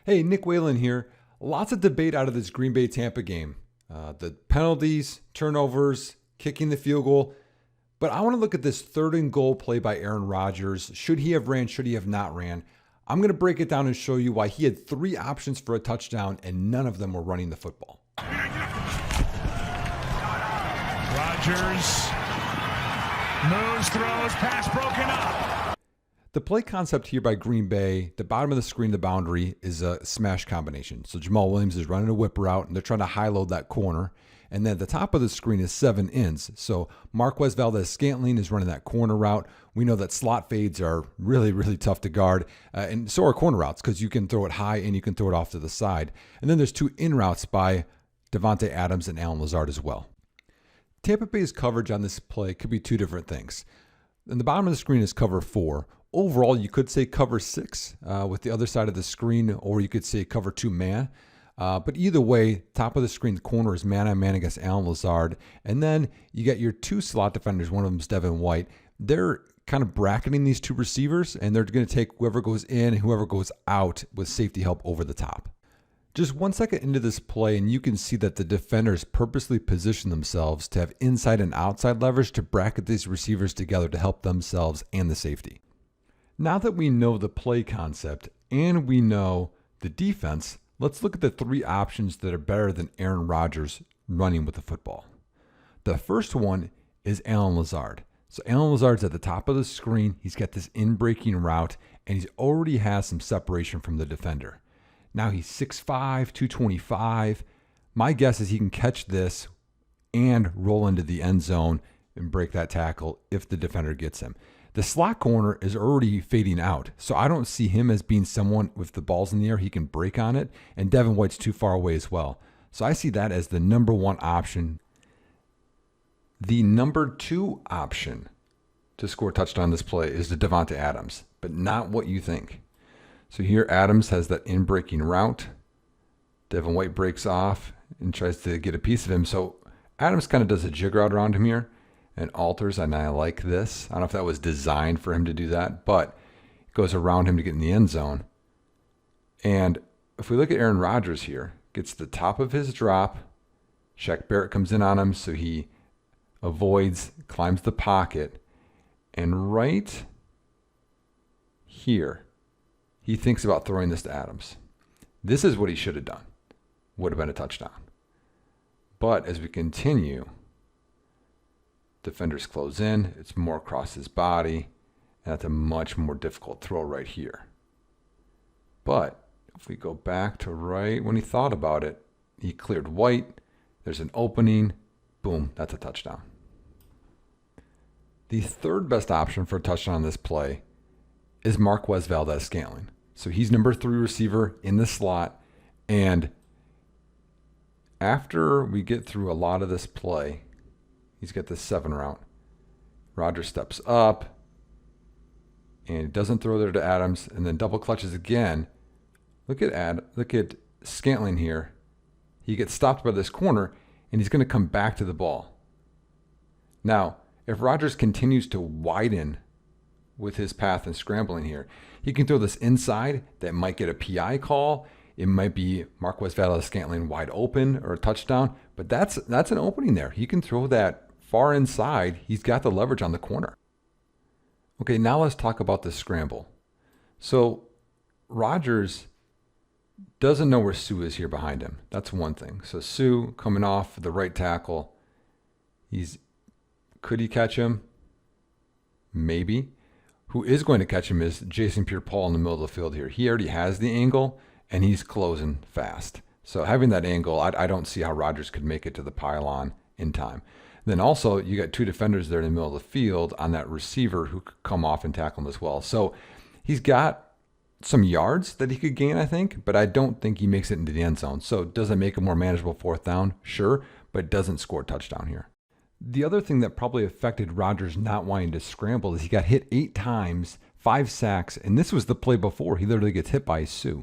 Hey, Nick Whalen here. Lots of debate out of this Green Bay Tampa game. The penalties, turnovers, kicking the field goal. But I want to look at this third and goal play by Aaron Rodgers. Should he have ran? Should he have not ran? I'm going to break it down and show you why he had three options for a touchdown and none of them were running the football. Rodgers moves, throws, pass broken up. The play concept here by Green Bay, the bottom of the screen, the boundary, is a smash combination. So Jamal Williams is running a whip route, and they're trying to high-load that corner. And then at the top of the screen is 7 ends. So Marquez Valdes-Scantling is running that corner route. We know that slot fades are really, really tough to guard. And so are corner routes because you can throw it high and you can throw it off to the side. And then there's 2 in routes by Davante Adams and Allen Lazard as well. Tampa Bay's coverage on this play could be 2 different things. And the bottom of the screen is cover 4. Overall, you could say cover 6 with the other side of the screen, or you could say cover 2 man. But either way, top of the screen, the corner is man-on-man against Allen Lazard. And then you get your 2 slot defenders. One of them is Devin White. They're kind of bracketing these 2 receivers, and they're going to take whoever goes in and whoever goes out with safety help over the top. Just 1 second into this play, and you can see that the defenders purposely position themselves to have inside and outside leverage to bracket these receivers together to help themselves and the safety. Now that we know the play concept and we know the defense, let's look at the 3 options that are better than Aaron Rodgers running with the football. The first one is Allen Lazard. So Allen Lazard's at the top of the screen. He's got this in-breaking route, and he's already has some separation from the defender. Now he's 6'5", 225. My guess is he can catch this and roll into the end zone and break that tackle if the defender gets him. The slot corner is already fading out, so I don't see him as being someone with the balls in the air. He can break on it, and Devin White's too far away as well. So I see that as the number 1 option. The number 2 option to score a touchdown on this play is the Davante Adams, but not what you think. So here Adams has that in-breaking route. Devin White breaks off and tries to get a piece of him. So Adams kind of does a jig route around him here and alters, and I like this. I don't know if that was designed for him to do that, but it goes around him to get in the end zone. And if we look at Aaron Rodgers here, gets the top of his drop. Shaq Barrett comes in on him, so he avoids, climbs the pocket, and right here, he thinks about throwing this to Adams. This is what he should have done. Would have been a touchdown. But as we continue, defenders close in. It's more across his body. And that's a much more difficult throw right here. But if we go back to right when he thought about it, he cleared White. There's an opening. Boom, that's a touchdown. The third best option for a touchdown on this play is Marquez Valdes-Scantling. So he's number 3 receiver in the slot. And after we get through a lot of this play, he's got this 7 route. Rodgers steps up and doesn't throw there to Adams, and then double clutches again. Look at Scantling here. He gets stopped by this corner, and he's going to come back to the ball. Now, if Rodgers continues to widen with his path and scrambling here, he can throw this inside that might get a PI call. It might be Marquez Valdes-Scantling wide open or a touchdown, but that's an opening there. He can throw that far inside. He's got the leverage on the corner. Okay, now let's talk about the scramble. So Rodgers doesn't know where Suh is here behind him. That's one thing. So Suh coming off the right tackle. Could he catch him? Maybe. Who is going to catch him is Jason Pierre-Paul in the middle of the field here. He already has the angle, and he's closing fast. So having that angle, I don't see how Rodgers could make it to the pylon in time. Then also, you got 2 defenders there in the middle of the field on that receiver who could come off and tackle him as well. So he's got some yards that he could gain, I think, but I don't think he makes it into the end zone. So does it make a more manageable 4th down? Sure, but doesn't score a touchdown here. The other thing that probably affected Rodgers not wanting to scramble is he got hit 8 times, 5 sacks, and this was the play before. He literally gets hit by Suh.